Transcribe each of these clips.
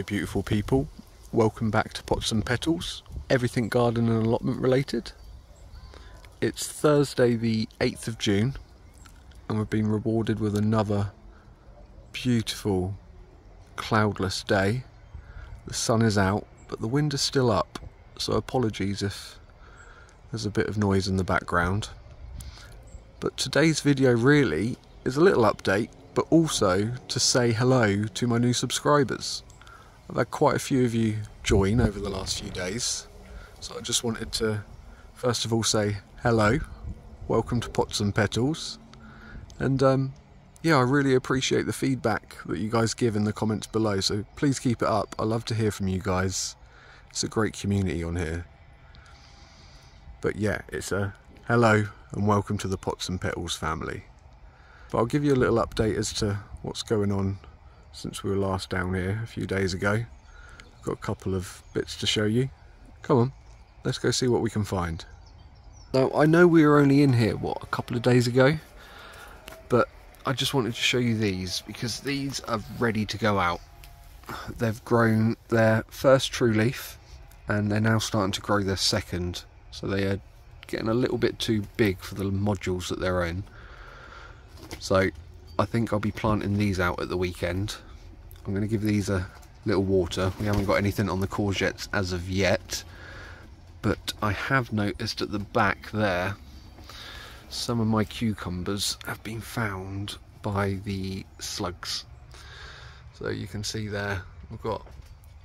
beautiful people, welcome back to Pots and Petals, everything garden and allotment related. It's Thursday the 8th of June and we've been rewarded with another beautiful cloudless day. The sun is out but the wind is still up, so apologies if there's a bit of noise in the background. But today's video really is a little update, but also to say hello to my new subscribers. I've had quite a few of you join over the last few days, so I just wanted to first of all say hello, welcome to Pots and Petals, and yeah, I really appreciate the feedback that you guys give in the comments below, so please keep it up. I love to hear from you guys. It's a great community on here. But yeah, it's a hello and welcome to the Pots and Petals family. But I'll give you a little update as to what's going on since we were last down here a few days ago. I've got a couple of bits to show you. Come on, let's go see what we can find. Now, I know we were only in here, what, a couple of days ago? But I just wanted to show you these because these are ready to go out. They've grown their first true leaf and they're now starting to grow their second. So they are getting a little bit too big for the modules that they're in. So I think I'll be planting these out at the weekend. I'm going to give these a little water. We haven't got anything on the courgettes as of yet, but I have noticed at the back there some of my cucumbers have been found by the slugs. So you can see there we've got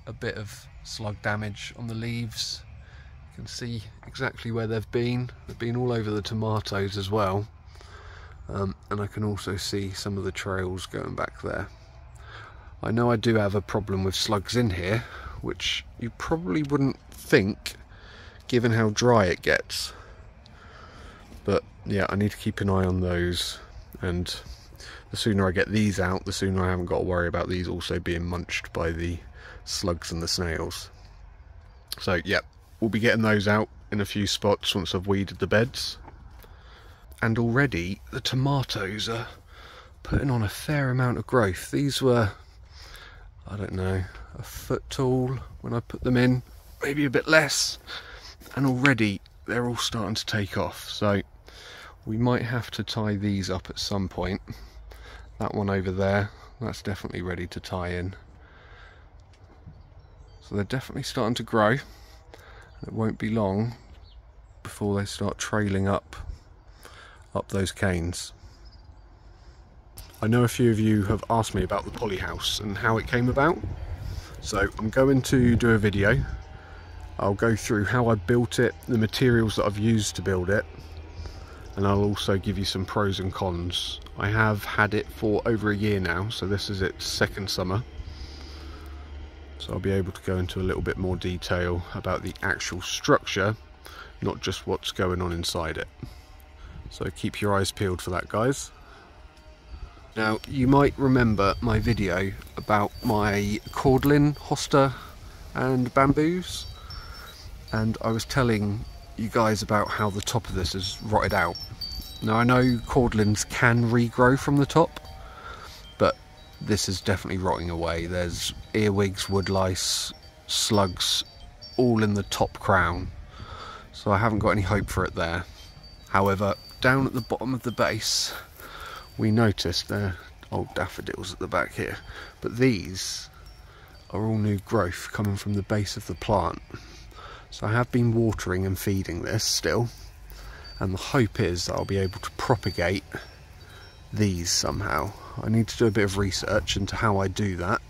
a bit of slug damage on the leaves. You can see exactly where they've been. They've been all over the tomatoes as well. And I can also see some of the trails going back there. I know I do have a problem with slugs in here, which you probably wouldn't think given how dry it gets. But yeah, I need to keep an eye on those, and the sooner I get these out, the sooner I haven't got to worry about these also being munched by the slugs and the snails. So yeah, we'll be getting those out in a few spots once I've weeded the beds. And already the tomatoes are putting on a fair amount of growth. These were, I don't know, a foot tall when I put them in, maybe a bit less, and already they're all starting to take off. So we might have to tie these up at some point. That one over there, that's definitely ready to tie in. So they're definitely starting to grow. It won't be long before they start trailing up those canes. I know a few of you have asked me about the Polyhouse and how it came about, so I'm going to do a video. I'll go through how I built it, the materials that I've used to build it, and I'll also give you some pros and cons. I have had it for over a year now, so this is its second summer, so I'll be able to go into a little bit more detail about the actual structure, not just what's going on inside it. So keep your eyes peeled for that, guys. Now, you might remember my video about my cordlin, hosta and bamboos, and I was telling you guys about how the top of this is rotted out. Now, I know cordlins can regrow from the top, but this is definitely rotting away. There's earwigs, woodlice, slugs, all in the top crown, so I haven't got any hope for it there. However, down at the bottom of the base, we noticed there are old daffodils at the back here, but these are all new growth coming from the base of the plant. So I have been watering and feeding this still, and the hope is that I'll be able to propagate these somehow. I need to do a bit of research into how I do that,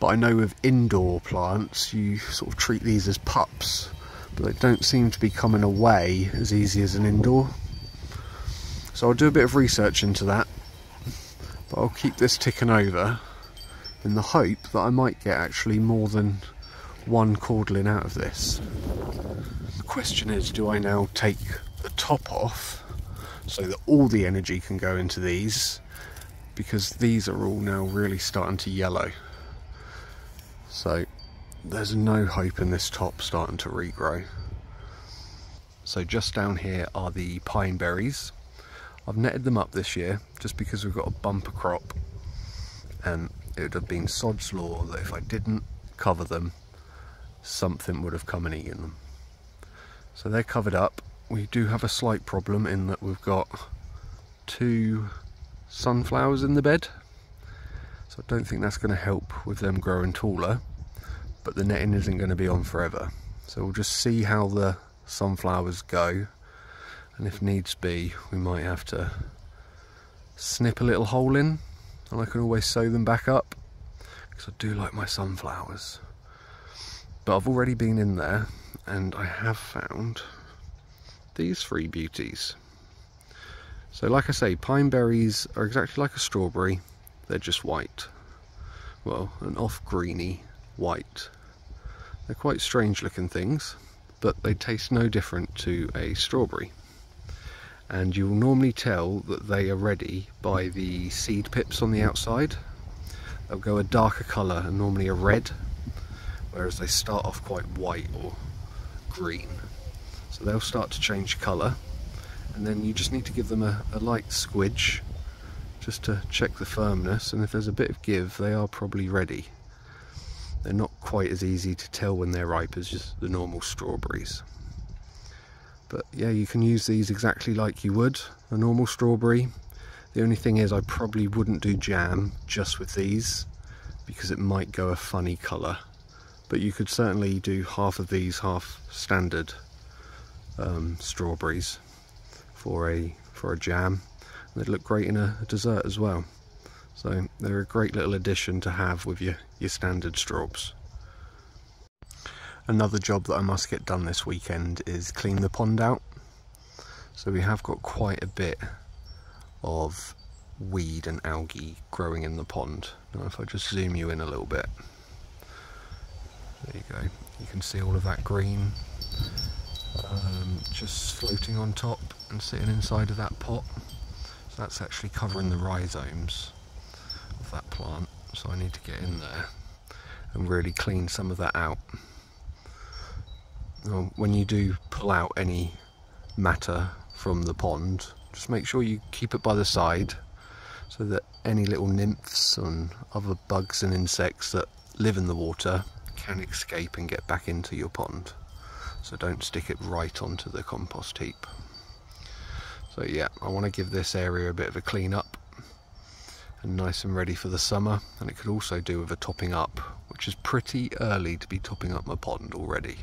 but I know with indoor plants you sort of treat these as pups, but they don't seem to be coming away as easy as an indoor. So I'll do a bit of research into that, but I'll keep this ticking over in the hope that I might get actually more than one cordlin out of this. The question is, do I now take the top off so that all the energy can go into these, because these are all now really starting to yellow. So there's no hope in this top starting to regrow. So just down here are the Pineberries. I've netted them up this year just because we've got a bumper crop, and it would have been sod's law that if I didn't, cover them, something would have come and eaten them. So they're covered up. We do have a slight problem in that we've got 2 sunflowers in the bed, so I don't think that's going to help with them growing taller, but the netting isn't going to be on forever, so we'll just see how the sunflowers go, and if needs be we might have to snip a little hole in, and I can always sew them back up because I do like my sunflowers. But I've already been in there and I have found these 3 beauties. So like I say, pineberries are exactly like a strawberry, they're just white. Well, an off greeny white. They're quite strange looking things, but they taste no different to a strawberry. And you'll normally tell that they are ready by the seed pips on the outside. They'll go a darker colour and normally a red, whereas they start off quite white or green. So they'll start to change colour, and then you just need to give them a light squidge just to check the firmness, and if there's a bit of give, they are probably ready. They're not quite as easy to tell when they're ripe as just the normal strawberries. But yeah, you can use these exactly like you would a normal strawberry. The only thing is I probably wouldn't do jam just with these because it might go a funny colour. But you could certainly do half of these, half standard strawberries for a jam. They'd look great in a dessert as well. So they're a great little addition to have with your standard straws. Another job that I must get done this weekend is clean the pond out. So we have got quite a bit of weed and algae growing in the pond. Now if I just zoom you in a little bit, there you go, you can see all of that green just floating on top and sitting inside of that pot. So that's actually covering the rhizomes of that plant, so I need to get in there and really clean some of that out. Now, when you do pull out any matter from the pond, just make sure you keep it by the side so that any little nymphs and other bugs and insects that live in the water can escape and get back into your pond. So don't stick it right onto the compost heap. So yeah, I want to give this area a bit of a clean up and nice and ready for the summer, and it could also do with a topping up, which is pretty early to be topping up my pond already.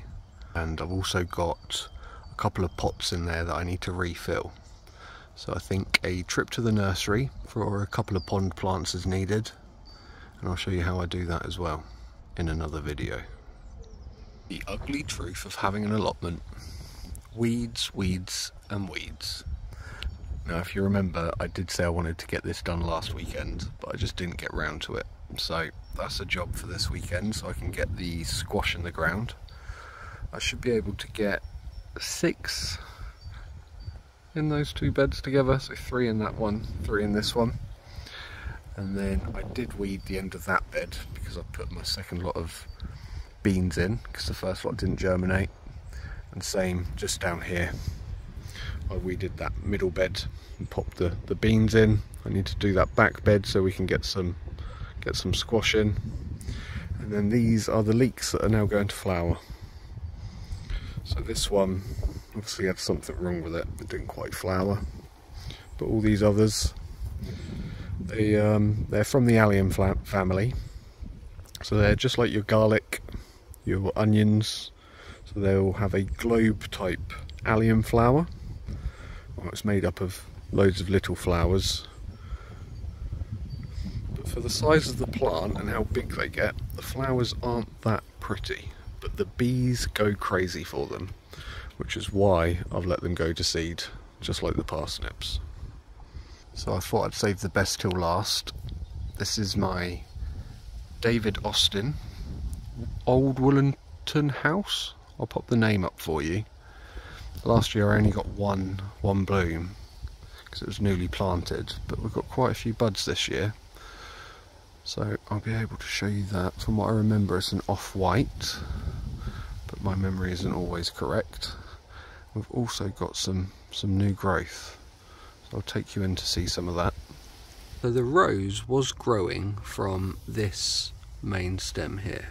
And I've also got a couple of pots in there that I need to refill. So I think a trip to the nursery for a couple of pond plants is needed, and I'll show you how I do that as well in another video. The ugly truth of having an allotment. Weeds, weeds and weeds. Now if you remember, I did say I wanted to get this done last weekend, but I just didn't get round to it. So that's a job for this weekend, so I can get the squash in the ground. I should be able to get 6 in those 2 beds together, so 3 in that one, 3 in this one. And then I did weed the end of that bed because I put my second lot of beans in because the first lot didn't germinate. And same just down here, I weeded that middle bed and popped the beans in. I need to do that back bed so we can get some squash in. And then these are the leeks that are now going to flower. So this one obviously had something wrong with it, it didn't quite flower. But all these others, they're from the allium family. So they're just like your garlic, your onions. So they'll have a globe type allium flower. Well, it's made up of loads of little flowers. But for the size of the plant and how big they get, the flowers aren't that pretty. But the bees go crazy for them, which is why I've let them go to seed, just like the parsnips. So I thought I'd save the best till last. This is my David Austin Old Woollerton house. I'll pop the name up for you. Last year I only got one bloom because it was newly planted, but we've got quite a few buds this year. So I'll be able to show you that. From what I remember, it's an off-white, but my memory isn't always correct. We've also got some new growth, so I'll take you in to see some of that. So the rose was growing from this main stem here,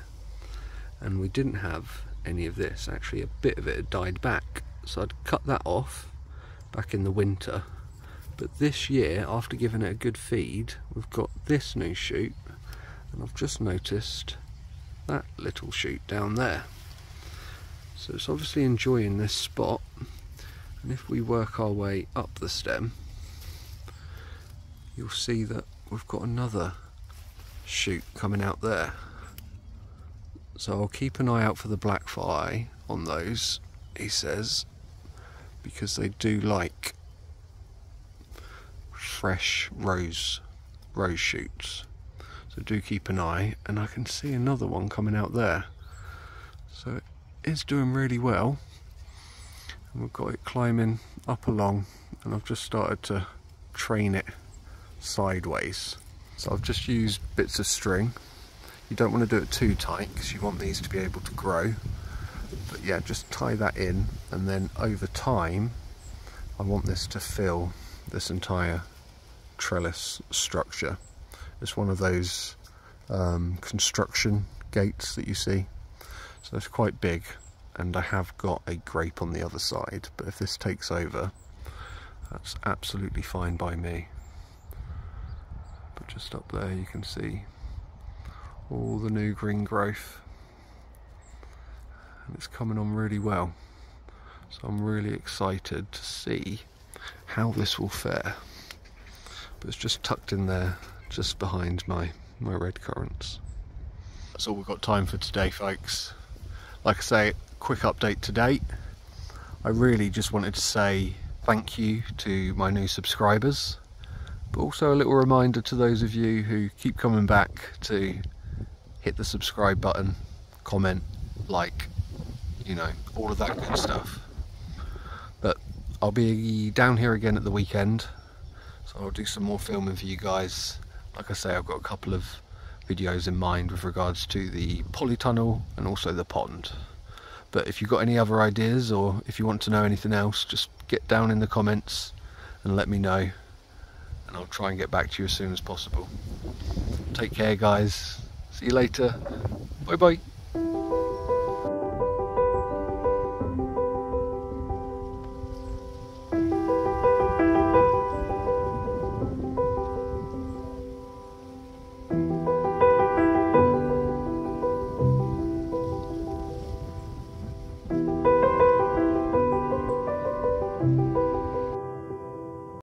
and we didn't have any of this. Actually, a bit of it had died back, so I'd cut that off back in the winter. But this year, after giving it a good feed, we've got this new shoot, and I've just noticed that little shoot down there. So it's obviously enjoying this spot, and if we work our way up the stem, you'll see that we've got another shoot coming out there. So I'll keep an eye out for the black fly on those, he says, because they do like fresh rose shoots. So do keep an eye, and I can see another one coming out there. So it is doing really well, and we've got it climbing up along, and I've just started to train it sideways. So I've just used bits of string. You don't want to do it too tight because you want these to be able to grow. But yeah, just tie that in, and then over time I want this to fill this entire trellis structure. It's one of those construction gates that you see. So it's quite big, and I have got a grape on the other side, but if this takes over, that's absolutely fine by me. But just up there you can see all the new green growth, and it's coming on really well. So I'm really excited to see how this will fare. But it's just tucked in there, just behind my red currants. That's all we've got time for today, folks. Like I say, quick update today. I really just wanted to say thank you to my new subscribers, but also a little reminder to those of you who keep coming back to hit the subscribe button, comment, like, you know, all of that good stuff. But I'll be down here again at the weekend, so I'll do some more filming for you guys. Like I say, I've got a couple of videos in mind with regards to the polytunnel and also the pond. But if you've got any other ideas, or if you want to know anything else, just get down in the comments and let me know, and I'll try and get back to you as soon as possible. Take care, guys. See you later. Bye bye.